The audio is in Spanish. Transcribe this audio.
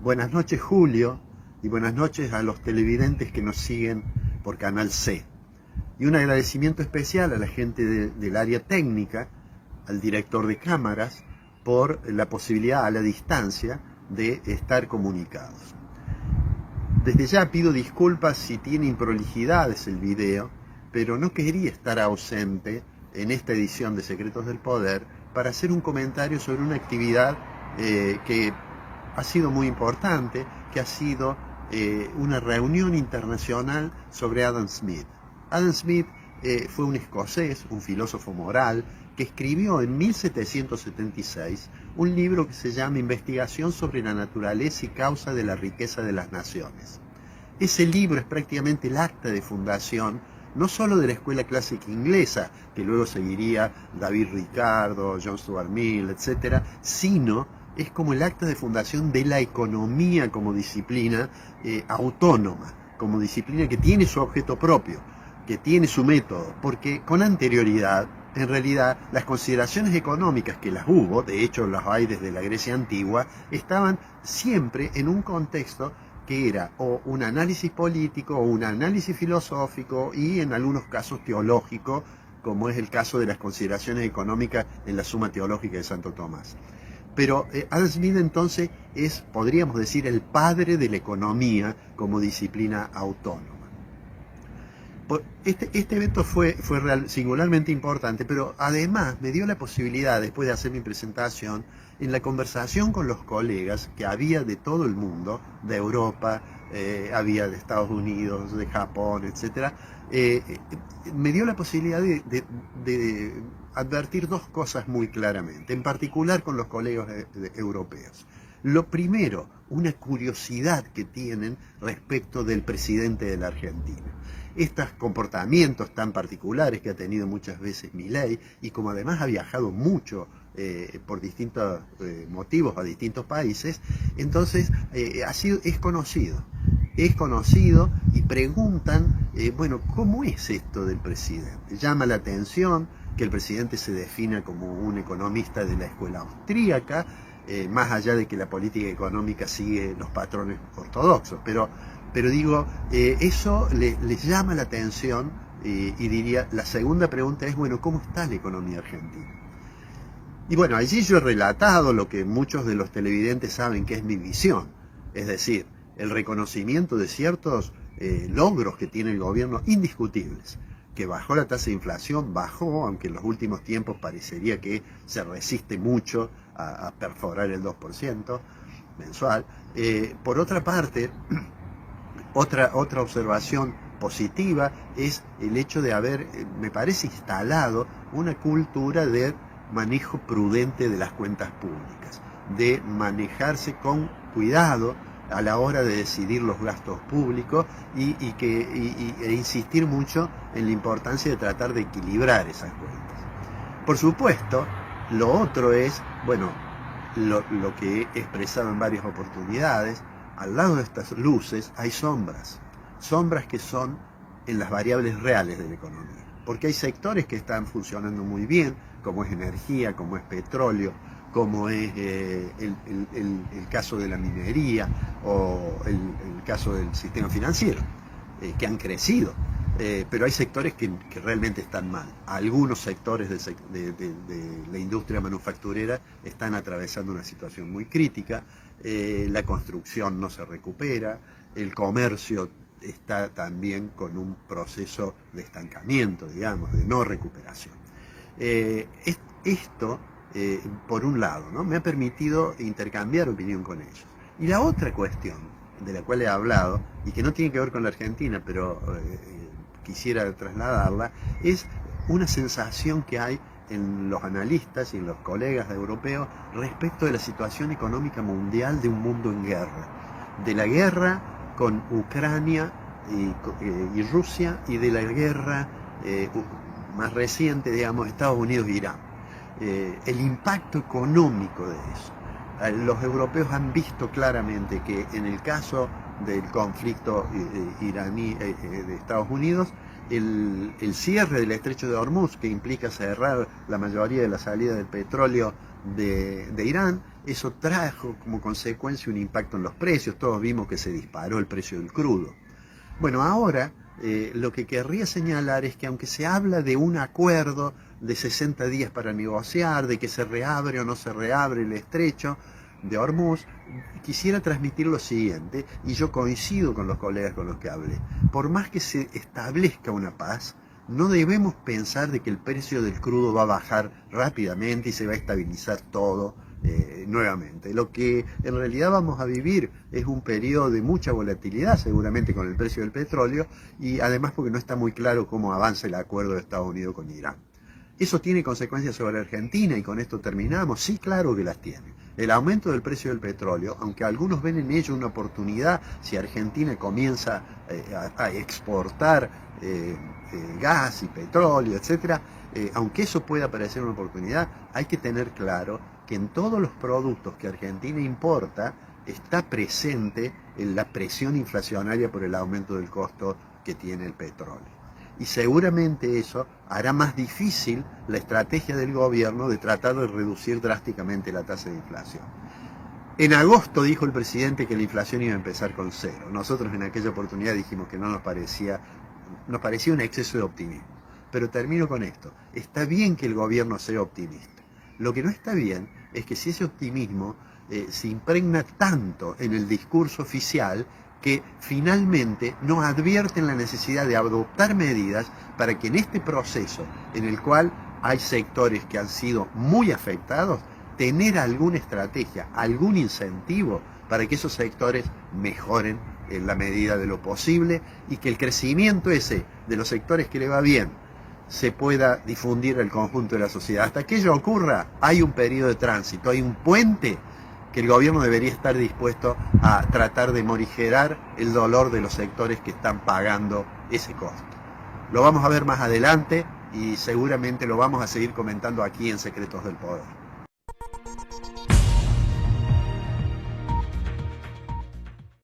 Buenas noches, Julio, y buenas noches a los televidentes que nos siguen por Canal C. Y un agradecimiento especial a la gente del área técnica, al director de cámaras, por la posibilidad a la distancia de estar comunicados. Desde ya pido disculpas si tiene improlijidades el video, pero no quería estar ausente en esta edición de Secretos del Poder para hacer un comentario sobre una actividad que ha sido muy importante, que ha sido una reunión internacional sobre Adam Smith. Adam Smith fue un escocés, un filósofo moral, que escribió en 1776 un libro que se llama Investigación sobre la naturaleza y causa de la riqueza de las naciones. Ese libro es prácticamente el acta de fundación, no solo de la escuela clásica inglesa, que luego seguiría David Ricardo, John Stuart Mill, etc., sino es como el acta de fundación de la economía como disciplina autónoma, como disciplina que tiene su objeto propio, que tiene su método, porque con anterioridad, en realidad, las consideraciones económicas que las hubo, de hecho las hay desde la Grecia antigua, estaban siempre en un contexto que era o un análisis político o un análisis filosófico y en algunos casos teológico, como es el caso de las consideraciones económicas en la Suma Teológica de Santo Tomás. Pero Adam Smith entonces es, podríamos decir, el padre de la economía como disciplina autónoma. Este evento fue singularmente importante, pero además me dio la posibilidad, después de hacer mi presentación, en la conversación con los colegas que había de todo el mundo, de Europa, había de Estados Unidos, de Japón, etc., me dio la posibilidad de advertir dos cosas muy claramente, en particular con los colegas europeos. Lo primero, una curiosidad que tienen respecto del presidente de la Argentina. Estos comportamientos tan particulares que ha tenido muchas veces Milei, y como además ha viajado mucho por distintos motivos a distintos países, entonces es conocido y preguntan, bueno, ¿cómo es esto del presidente? Llama la atención que el presidente se defina como un economista de la escuela austríaca, más allá de que la política económica sigue los patrones ortodoxos, pero digo, eso les llama la atención y diría, la segunda pregunta es, bueno, ¿cómo está la economía argentina? Y bueno, allí yo he relatado lo que muchos de los televidentes saben que es mi visión, es decir, el reconocimiento de ciertos logros que tiene el gobierno indiscutibles, que bajó la tasa de inflación, bajó, aunque en los últimos tiempos parecería que se resiste mucho a perforar el 2% mensual. Por otra parte, otra observación positiva es el hecho de haber, me parece, instalado una cultura de manejo prudente de las cuentas públicas, de manejarse con cuidado a la hora de decidir los gastos públicos e insistir mucho en la importancia de tratar de equilibrar esas cuentas. Por supuesto, lo otro es, bueno, lo que he expresado en varias oportunidades, al lado de estas luces hay sombras que son en las variables reales de la economía, porque hay sectores que están funcionando muy bien, como es energía, como es petróleo, como es el caso de la minería o el caso del sistema financiero, que han crecido, pero hay sectores que realmente están mal. Algunos sectores de la industria manufacturera están atravesando una situación muy crítica, la construcción no se recupera, el comercio está también con un proceso de estancamiento, digamos, de no recuperación. Esto, por un lado, ¿no?, me ha permitido intercambiar opinión con ellos. Y la otra cuestión de la cual he hablado, y que no tiene que ver con la Argentina, pero quisiera trasladarla, es una sensación que hay en los analistas y en los colegas europeos respecto de la situación económica mundial de un mundo en guerra, de la guerra con Ucrania y Rusia, y de la guerra más reciente, digamos, Estados Unidos e Irán. El impacto económico de eso. Los europeos han visto claramente que en el caso del conflicto iraní de Estados Unidos, el cierre del estrecho de Hormuz, que implica cerrar la mayoría de la salida del petróleo de Irán, eso trajo como consecuencia un impacto en los precios. Todos vimos que se disparó el precio del crudo. Bueno, ahora lo que querría señalar es que aunque se habla de un acuerdo de 60 días para negociar, de que se reabre o no se reabre el estrecho de Hormuz, quisiera transmitir lo siguiente, y yo coincido con los colegas con los que hablé. Por más que se establezca una paz, no debemos pensar de que el precio del crudo va a bajar rápidamente y se va a estabilizar todo nuevamente. Lo que en realidad vamos a vivir es un periodo de mucha volatilidad, seguramente con el precio del petróleo, y además porque no está muy claro cómo avanza el acuerdo de Estados Unidos con Irán. ¿Eso tiene consecuencias sobre Argentina? Y con esto terminamos. Sí, claro que las tiene. El aumento del precio del petróleo, aunque algunos ven en ello una oportunidad, si Argentina comienza a exportar gas y petróleo, etcétera, aunque eso pueda parecer una oportunidad, hay que tener claro que en todos los productos que Argentina importa está presente la presión inflacionaria por el aumento del costo que tiene el petróleo. Y seguramente eso hará más difícil la estrategia del gobierno de tratar de reducir drásticamente la tasa de inflación. En agosto dijo el presidente que la inflación iba a empezar con 0. Nosotros en aquella oportunidad dijimos que nos parecía un exceso de optimismo. Pero termino con esto. Está bien que el gobierno sea optimista. Lo que no está bien es que si ese optimismo se impregna tanto en el discurso oficial que finalmente no advierten la necesidad de adoptar medidas para que en este proceso en el cual hay sectores que han sido muy afectados, tener alguna estrategia, algún incentivo para que esos sectores mejoren en la medida de lo posible y que el crecimiento ese de los sectores que le va bien se pueda difundir al conjunto de la sociedad. Hasta que ello ocurra, hay un periodo de tránsito, hay un puente que el gobierno debería estar dispuesto a tratar de morigerar el dolor de los sectores que están pagando ese costo. Lo vamos a ver más adelante y seguramente lo vamos a seguir comentando aquí en Secretos del Poder.